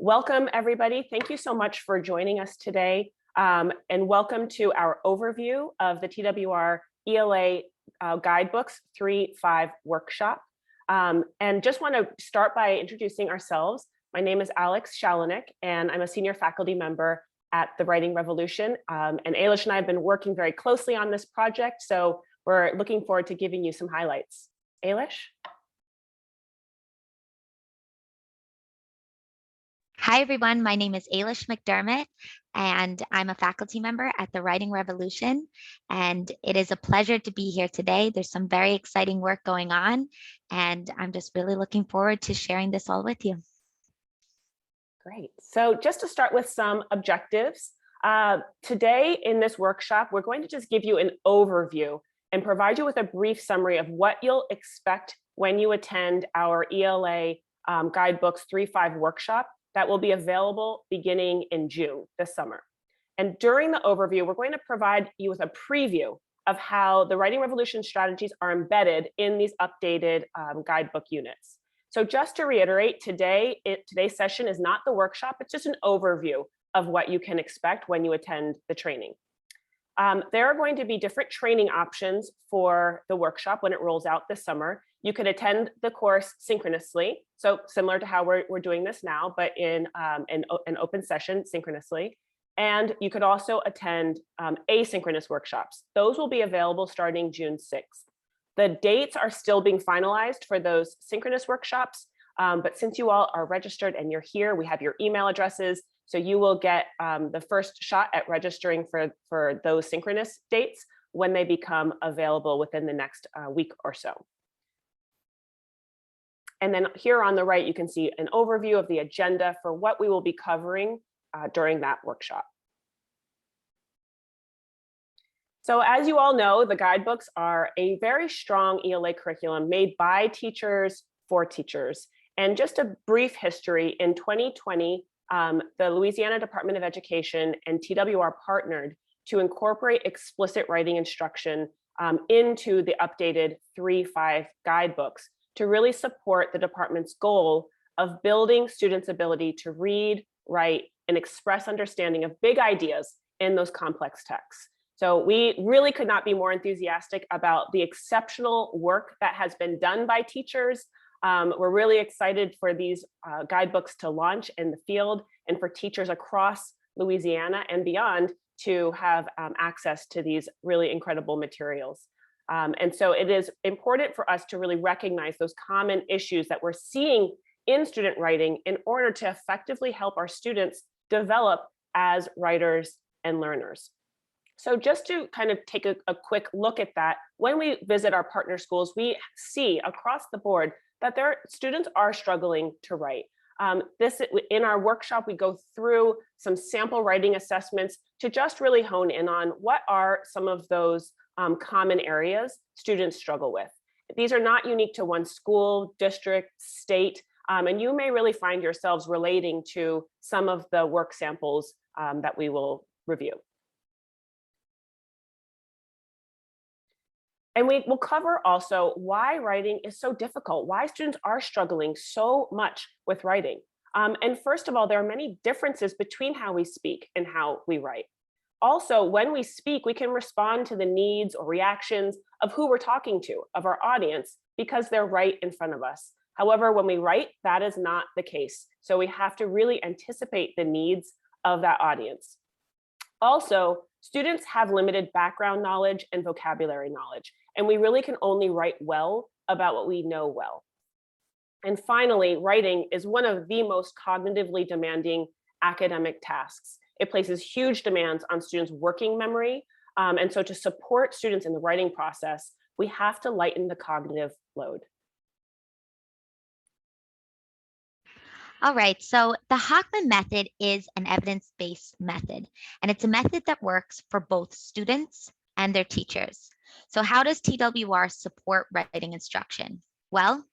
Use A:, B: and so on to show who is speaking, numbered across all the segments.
A: Welcome, everybody. Thank you so much for joining us today, and welcome to our overview of the TWR ELA Guidebooks 3-5 workshop. And just want to start by introducing ourselves. My name is Alex Shalanik, and I'm a senior faculty member at the Writing Revolution. And Ailish and I have been working very closely on this project, so we're looking forward to giving you some highlights. Ailish?
B: Hi, everyone. My name is Ailish McDermott, and I'm a faculty member at the Writing Revolution. And it is a pleasure to be here today. There's some very exciting work going on, and I'm just really looking forward to sharing this all with you.
A: Great. So just to start with some objectives, today in this workshop, we're going to just give you an overview and provide you with a brief summary of what you'll expect when you attend our ELA Guidebooks 3-5 workshop that will be available beginning in June this summer. And during the overview, we're going to provide you with a preview of how the Writing Revolution strategies are embedded in these updated guidebook units. So just to reiterate, today's session is not the workshop, it's just an overview of what you can expect when you attend the training. There are going to be different training options for the workshop when it rolls out this summer. You could attend the course synchronously, so similar to how we're doing this now, but in an open session synchronously. And you could also attend asynchronous workshops. Those will be available starting June 6th. The dates are still being finalized for those synchronous workshops, but since you all are registered and you're here, we have your email addresses, so you will get the first shot at registering for those synchronous dates when they become available within the next week or so. And then here on the right, you can see an overview of the agenda for what we will be covering during that workshop. So as you all know, the guidebooks are a very strong ELA curriculum made by teachers for teachers. And just a brief history, in 2020, the Louisiana Department of Education and TWR partnered to incorporate explicit writing instruction into the updated 3-5 guidebooks to really support the department's goal of building students' ability to read, write, and express understanding of big ideas in those complex texts. So we really could not be more enthusiastic about the exceptional work that has been done by teachers. We're really excited for these guidebooks to launch in the field and for teachers across Louisiana and beyond to have access to these really incredible materials. And so it is important for us to really recognize those common issues that we're seeing in student writing in order to effectively help our students develop as writers and learners. So just to kind of take a quick look at that, when we visit our partner schools, we see across the board that their students are struggling to write. In our workshop, we go through some sample writing assessments to just really hone in on what are some of those common areas students struggle with. These are not unique to one school, district, state, and you may really find yourselves relating to some of the work samples that we will review. And we will cover also why writing is so difficult, why students are struggling so much with writing. And first of all, there are many differences between how we speak and how we write. Also, when we speak, we can respond to the needs or reactions of who we're talking to, of our audience, because they're right in front of us. However, when we write, that is not the case. So we have to really anticipate the needs of that audience. Also, students have limited background knowledge and vocabulary knowledge, and we really can only write well about what we know well. And finally, writing is one of the most cognitively demanding academic tasks. It places huge demands on students' working memory. And so to support students in the writing process, we have to lighten the cognitive load.
B: All right, so the Hoffman Method is an evidence-based method, and it's a method that works for both students and their teachers. So how does TWR support writing instruction? Well,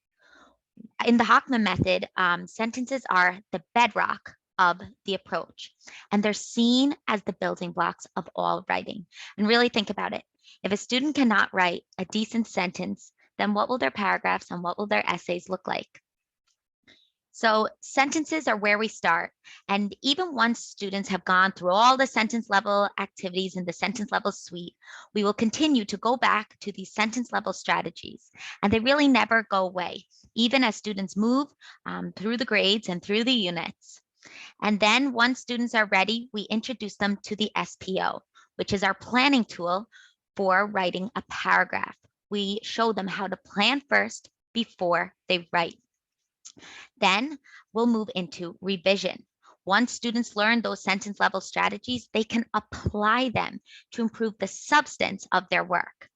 B: in the Hoffman Method, sentences are the bedrock of the approach, and they're seen as the building blocks of all writing. And really think about it. If a student cannot write a decent sentence, then what will their paragraphs and what will their essays look like? So sentences are where we start. And even once students have gone through all the sentence level activities in the sentence level suite, we will continue to go back to these sentence level strategies. And they really never go away, even as students move through the grades and through the units. And then once students are ready, we introduce them to the SPO, which is our planning tool for writing a paragraph. We show them how to plan first before they write. Then we'll move into revision. Once students learn those sentence level strategies, they can apply them to improve the substance of their work.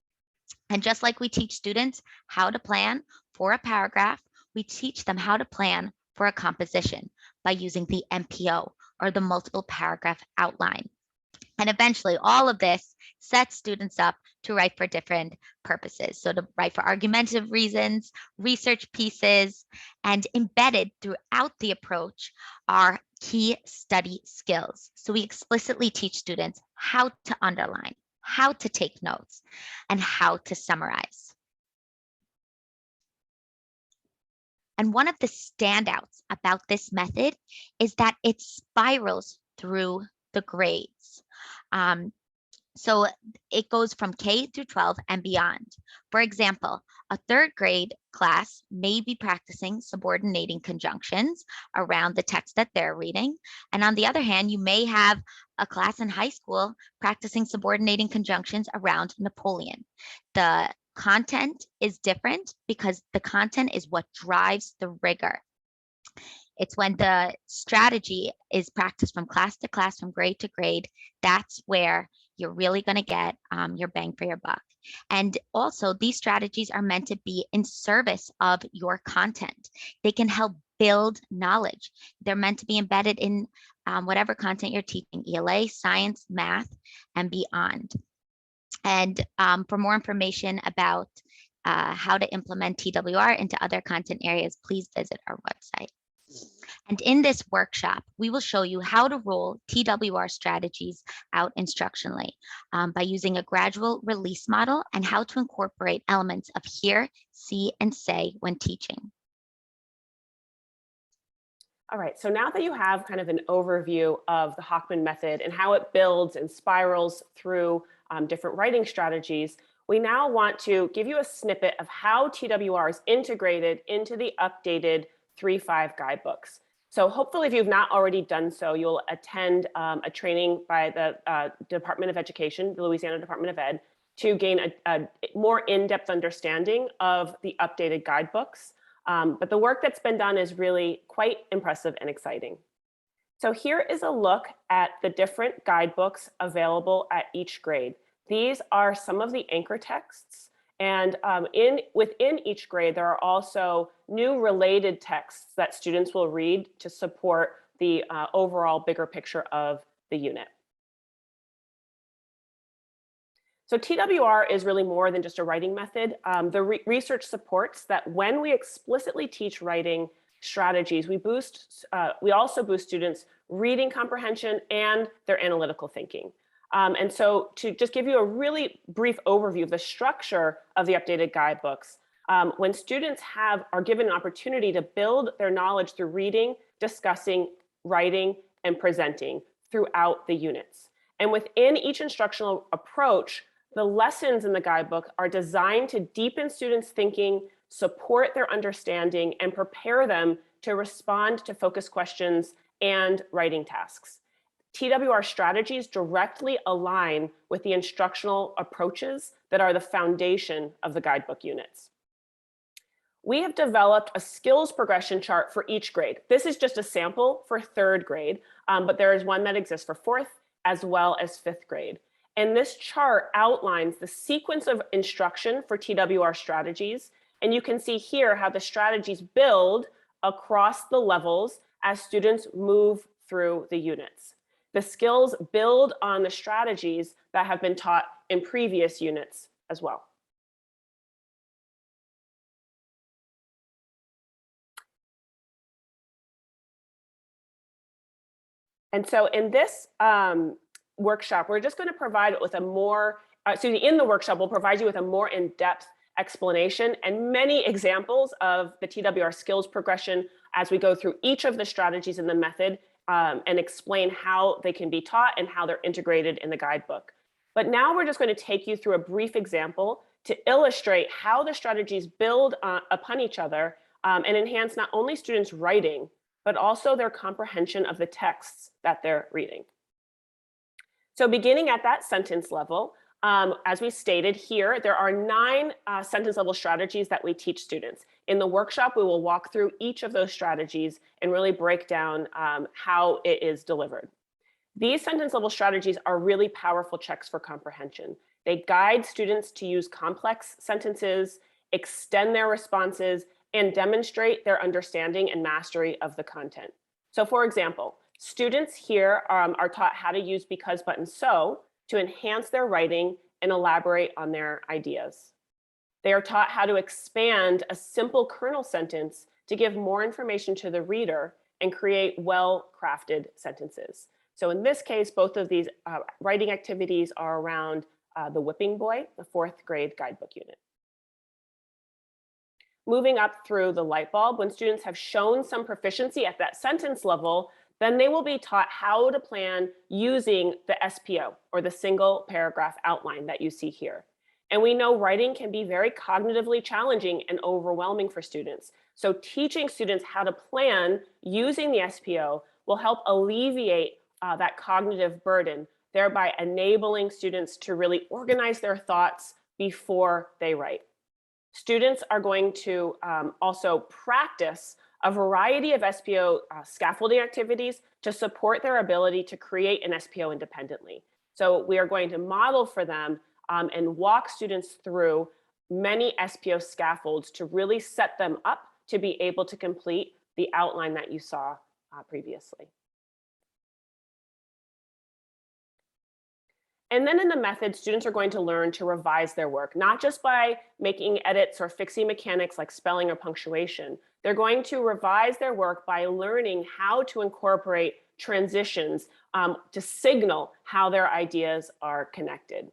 B: And just like we teach students how to plan for a paragraph, we teach them how to plan for a composition by using the MPO, or the multiple paragraph outline. And eventually all of this sets students up to write for different purposes. So to write for argumentative reasons, research pieces, and embedded throughout the approach are key study skills. So we explicitly teach students how to underline, how to take notes, and how to summarize. And one of the standouts about this method is that it spirals through the grades. So it goes from K through 12 and beyond. For example, a third grade class may be practicing subordinating conjunctions around the text that they're reading. And on the other hand, you may have a class in high school practicing subordinating conjunctions around Napoleon. The content is different because the content is what drives the rigor. It's when the strategy is practiced from class to class, from grade to grade, that's where you're really going to get your bang for your buck. And also, these strategies are meant to be in service of your content. They can help build knowledge. They're meant to be embedded in whatever content you're teaching, ELA, science, math, and beyond. And for more information about how to implement TWR into other content areas, please visit our website. And in this workshop, we will show you how to roll TWR strategies out instructionally by using a gradual release model, and how to incorporate elements of hear, see, and say when teaching.
A: All right, so now that you have kind of an overview of the Hoffman method and how it builds and spirals through different writing strategies, we now want to give you a snippet of how TWR is integrated into the updated 3.5 guidebooks. So hopefully, if you've not already done so, you'll attend a training by the Department of Education, the Louisiana Department of Ed, to gain a more in-depth understanding of the updated guidebooks. But the work that's been done is really quite impressive and exciting. So here is a look at the different guidebooks available at each grade. These are some of the anchor texts. And within each grade, there are also new related texts that students will read to support the overall bigger picture of the unit. So TWR is really more than just a writing method. The research supports that when we explicitly teach writing strategies, we also boost students' reading comprehension and their analytical thinking. And so to just give you a really brief overview of the structure of the updated guidebooks, when students are given an opportunity to build their knowledge through reading, discussing, writing, and presenting throughout the units. And within each instructional approach, the lessons in the guidebook are designed to deepen students' thinking, support their understanding, and prepare them to respond to focus questions and writing tasks. TWR strategies directly align with the instructional approaches that are the foundation of the guidebook units. We have developed a skills progression chart for each grade. This is just a sample for third grade, but there is one that exists for fourth as well as fifth grade. And this chart outlines the sequence of instruction for TWR strategies. And you can see here how the strategies build across the levels as students move through the units. The skills build on the strategies that have been taught in previous units as well. And so in this workshop, we're just going to provide with a more, in the workshop, we'll provide you with a more in-depth explanation and many examples of the TWR skills progression as we go through each of the strategies in the method and explain how they can be taught and how they're integrated in the guidebook. But now we're just going to take you through a brief example to illustrate how the strategies build upon each other and enhance not only students' writing, but also their comprehension of the texts that they're reading. So beginning at that sentence level, as we stated here, there are 9 sentence level strategies that we teach students. In the workshop, we will walk through each of those strategies and really break down how it is delivered. These sentence level strategies are really powerful checks for comprehension. They guide students to use complex sentences, extend their responses, and demonstrate their understanding and mastery of the content. So for example, students here are taught how to use because, but, and so to enhance their writing and elaborate on their ideas. They are taught how to expand a simple kernel sentence to give more information to the reader and create well-crafted sentences. So in this case, both of these writing activities are around the Whipping Boy, the 4th grade guidebook unit. Moving up through the light bulb, when students have shown some proficiency at that sentence level, then they will be taught how to plan using the SPO, or the single paragraph outline that you see here. And we know writing can be very cognitively challenging and overwhelming for students. So teaching students how to plan using the SPO will help alleviate that cognitive burden, thereby enabling students to really organize their thoughts before they write. Students are going to also practice a variety of SPO scaffolding activities to support their ability to create an SPO independently. So we are going to model for them and walk students through many SPO scaffolds to really set them up to be able to complete the outline that you saw previously. And then in the method, students are going to learn to revise their work, not just by making edits or fixing mechanics like spelling or punctuation. They're going to revise their work by learning how to incorporate transitions to signal how their ideas are connected.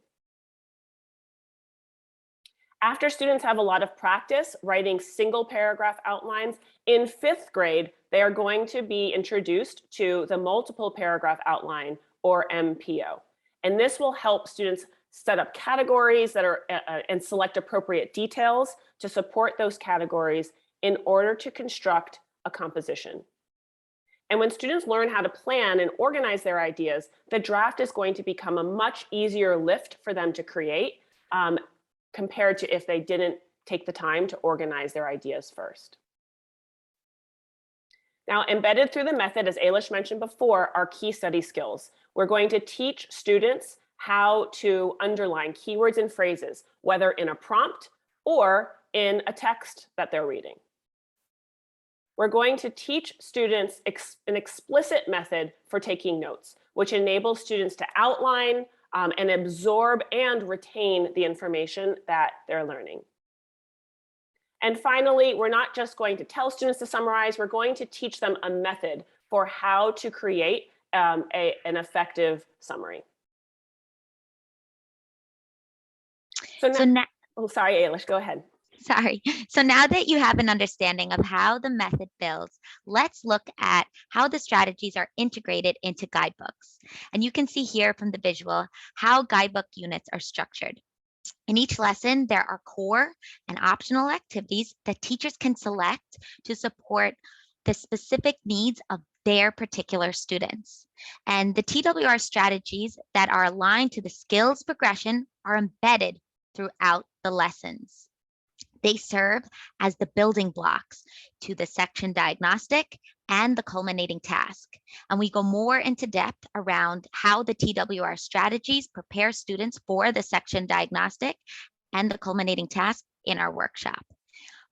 A: After students have a lot of practice writing single paragraph outlines, in 5th grade, they are going to be introduced to the multiple paragraph outline, or MPO. And this will help students set up categories that are and select appropriate details to support those categories in order to construct a composition. And when students learn how to plan and organize their ideas, the draft is going to become a much easier lift for them to create compared to if they didn't take the time to organize their ideas first. Now, embedded through the method, as Ailish mentioned before, are key study skills. We're going to teach students how to underline keywords and phrases, whether in a prompt or in a text that they're reading. We're going to teach students an explicit method for taking notes, which enables students to outline and absorb and retain the information that they're learning. And finally, we're not just going to tell students to summarize, we're going to teach them a method for how to create an effective summary. So now, oh, sorry, Ailish, go ahead.
B: Sorry. So now that you have an understanding of how the method builds, let's look at how the strategies are integrated into guidebooks. And you can see here from the visual how guidebook units are structured. In each lesson, there are core and optional activities that teachers can select to support the specific needs of their particular students. And the TWR strategies that are aligned to the skills progression are embedded throughout the lessons. They serve as the building blocks to the section diagnostic and the culminating task. And we go more into depth around how the TWR strategies prepare students for the section diagnostic and the culminating task in our workshop.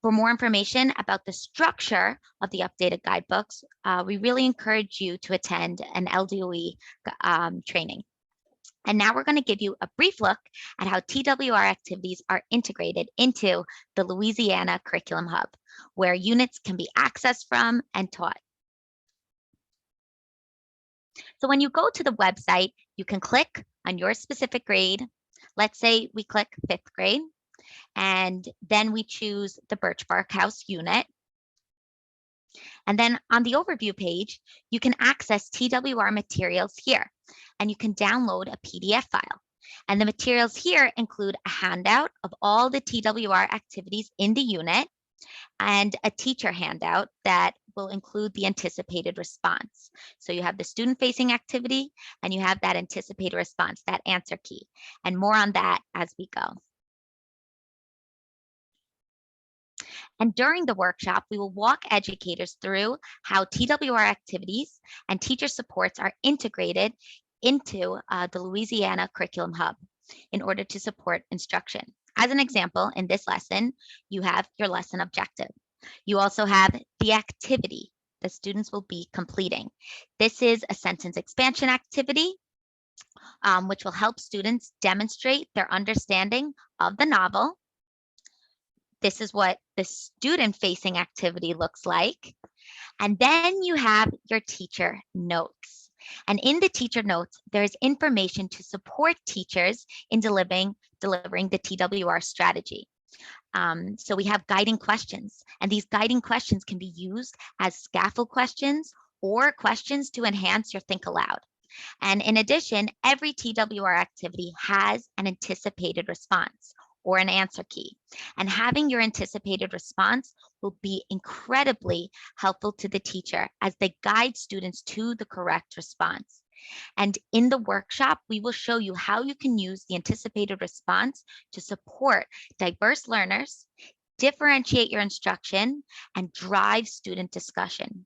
B: For more information about the structure of the updated guidebooks, we really encourage you to attend an LDOE training. And now we're going to give you a brief look at how TWR activities are integrated into the Louisiana Curriculum Hub, where units can be accessed from and taught. So when you go to the website, you can click on your specific grade. Let's say we click 5th grade, and then we choose the Birch Bark House unit. And then on the overview page, you can access TWR materials here, and you can download a PDF file. And the materials here include a handout of all the TWR activities in the unit and a teacher handout that will include the anticipated response. So you have the student-facing activity and you have that anticipated response, that answer key, and more on that as we go. And during the workshop, we will walk educators through how TWR activities and teacher supports are integrated into the Louisiana Curriculum Hub in order to support instruction. As an example, in this lesson, you have your lesson objective. You also have the activity the students will be completing. This is a sentence expansion activity, which will help students demonstrate their understanding of the novel. This is what the student-facing activity looks like. And then you have your teacher notes. And in the teacher notes, there's information to support teachers in delivering the TWR strategy. So we have guiding questions, and these guiding questions can be used as scaffold questions or questions to enhance your think aloud. And in addition, every TWR activity has an anticipated response or an answer key. And having your anticipated response will be incredibly helpful to the teacher as they guide students to the correct response. And in the workshop, we will show you how you can use the anticipated response to support diverse learners, differentiate your instruction, and drive student discussion.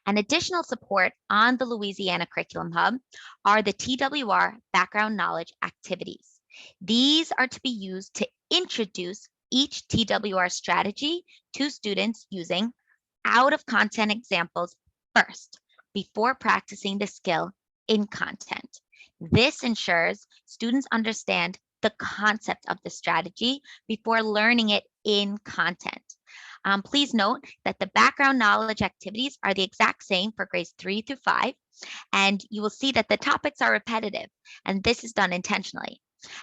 B: And additional support on the Louisiana Curriculum Hub are the TWR Background Knowledge activities. These are to be used to introduce each TWR strategy to students using out-of-content examples first, before practicing the skill in content. This ensures students understand the concept of the strategy before learning it in content. Please note that the background knowledge activities are the exact same for grades 3 through 5, and you will see that the topics are repetitive, and this is done intentionally.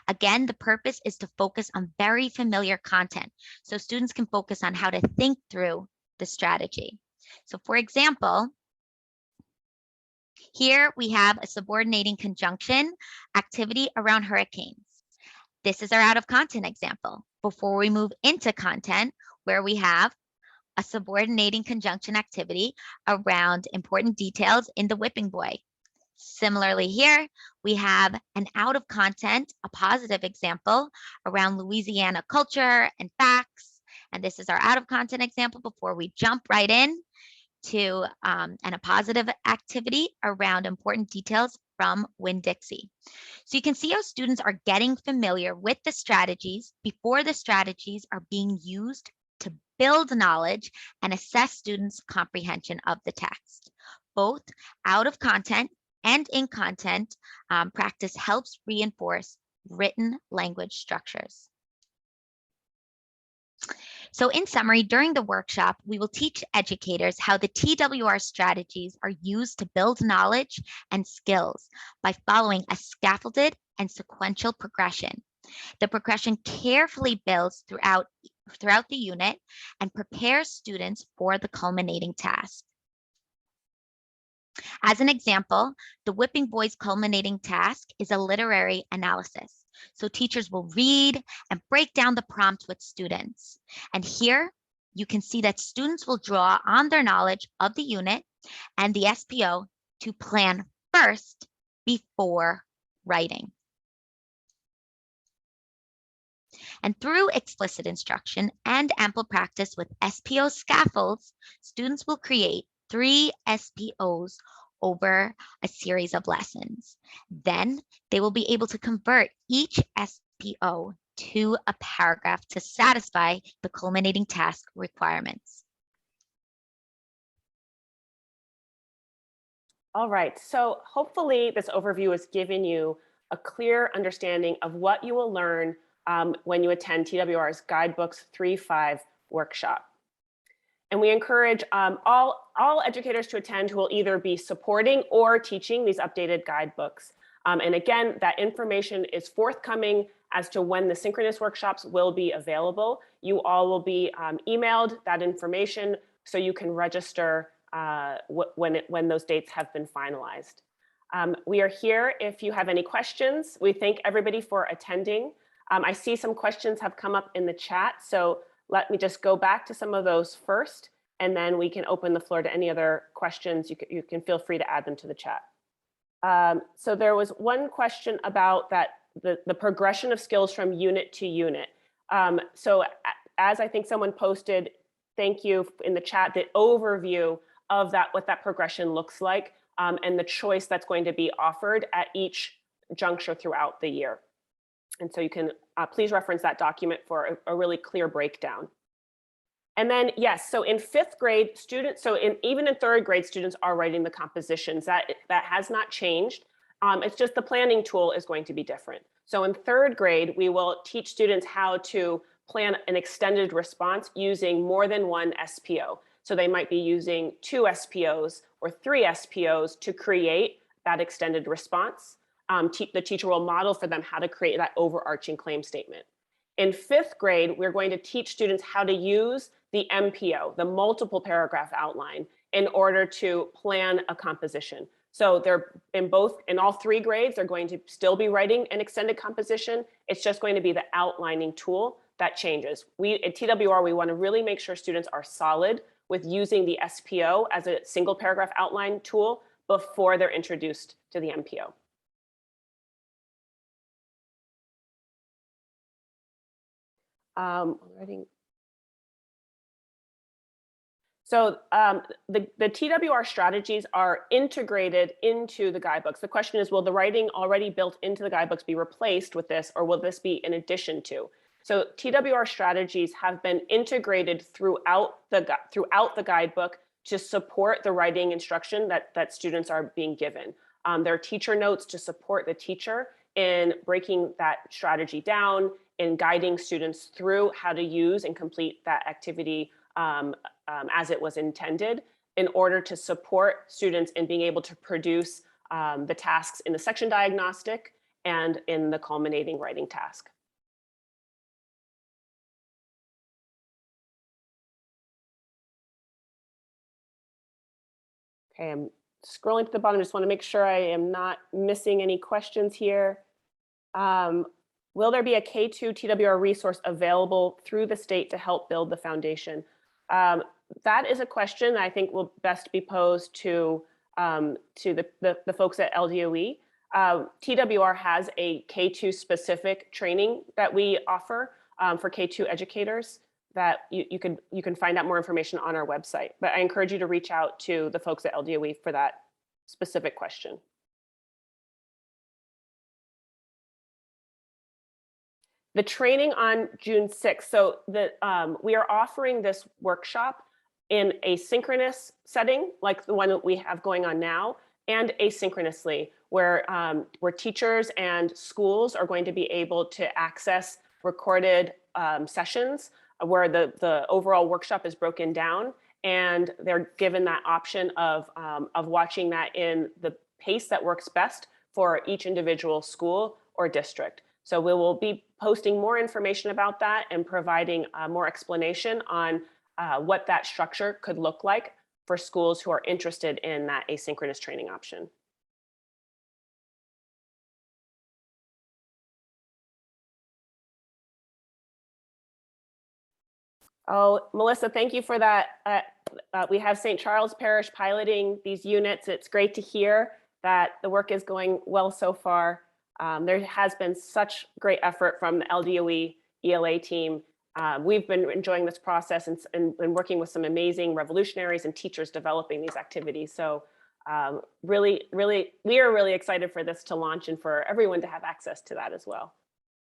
B: Again, the purpose is to focus on very familiar content, so students can focus on how to think through the strategy. So for example, here we have a subordinating conjunction activity around hurricanes. This is our out of content example. Before we move into content, where we have a subordinating conjunction activity around important details in the whipping boy. Similarly here, we have an out of content, a positive example around Louisiana culture and facts. And this is our out of content example before we jump right in to a positive activity around important details from Winn-Dixie. So you can see how students are getting familiar with the strategies before the strategies are being used to build knowledge and assess students' comprehension of the text. Both out of content and in content practice helps reinforce written language structures. So in summary, during the workshop, we will teach educators how the TWR strategies are used to build knowledge and skills by following a scaffolded and sequential progression. The progression carefully builds throughout the unit and prepares students for the culminating task. As an example, the Whipping Boy's culminating task is a literary analysis. So teachers will read and break down the prompt with students. And here you can see that students will draw on their knowledge of the unit and the SPO to plan first before writing. And through explicit instruction and ample practice with SPO scaffolds, students will create 3 SPOs over a series of lessons. Then they will be able to convert each SPO to a paragraph to satisfy the culminating task requirements.
A: All right, so hopefully this overview has given you a clear understanding of what you will learn when you attend TWR's Guidebooks 3.5 workshop. And we encourage all educators to attend who will either be supporting or teaching these updated guidebooks. And again, that information is forthcoming as to when the synchronous workshops will be available. You all will be emailed that information so you can register when those dates have been finalized. We are here if you have any questions. We thank everybody for attending. I see some questions have come up in the chat, so let me just go back to some of those first, and then we can open the floor to any other questions. You can feel free to add them to the chat. So there was one question about that the progression of skills from unit to unit. So as I think someone posted, thank you in the chat, the overview of that, what that progression looks like, and the choice that's going to be offered at each juncture throughout the year. And so you can please reference that document for a really clear breakdown. And then, yes, so in 5th grade, students, even in 3rd grade, students are writing the compositions. That has not changed. It's just the planning tool is going to be different. So in 3rd grade, we will teach students how to plan an extended response using more than one SPO. So they might be using 2 SPOs or 3 SPOs to create that extended response. The teacher will model for them how to create that overarching claim statement. In 5th grade, we're going to teach students how to use the MPO, the multiple paragraph outline, in order to plan a composition. So they're in all 3 grades, they're going to still be writing an extended composition. It's just going to be the outlining tool that changes. At TWR, we want to really make sure students are solid with using the SPO as a single paragraph outline tool before they're introduced to the MPO. So the TWR strategies are integrated into the guidebooks. The question is, will the writing already built into the guidebooks be replaced with this, or will this be in addition to? So TWR strategies have been integrated throughout the guidebook to support the writing instruction that students are being given. There are teacher notes to support the teacher in breaking that strategy down, in guiding students through how to use and complete that activity as it was intended, in order to support students in being able to produce the tasks in the section diagnostic and in the culminating writing task. Okay, I'm scrolling to the bottom. Just want to make sure I am not missing any questions here. Will there be a K2 TWR resource available through the state to help build the foundation? That is a question I think will best be posed to the folks at LDOE. TWR has a K2 specific training that we offer for K2 educators that you can find out more information on our website. But I encourage you to reach out to the folks at LDOE for that specific question. The training on June 6th. So we are offering this workshop in a synchronous setting, like the one that we have going on now, and asynchronously, where teachers and schools are going to be able to access recorded sessions where the overall workshop is broken down, and they're given that option of watching that in the pace that works best for each individual school or district. So we will be posting more information about that and providing more explanation on what that structure could look like for schools who are interested in that asynchronous training option. Oh, Melissa, thank you for that. We have St. Charles Parish piloting these units. It's great to hear that the work is going well so far. There has been such great effort from the LDOE ELA team. We've been enjoying this process and working with some amazing revolutionaries and teachers developing these activities. So we are really excited for this to launch and for everyone to have access to that as well.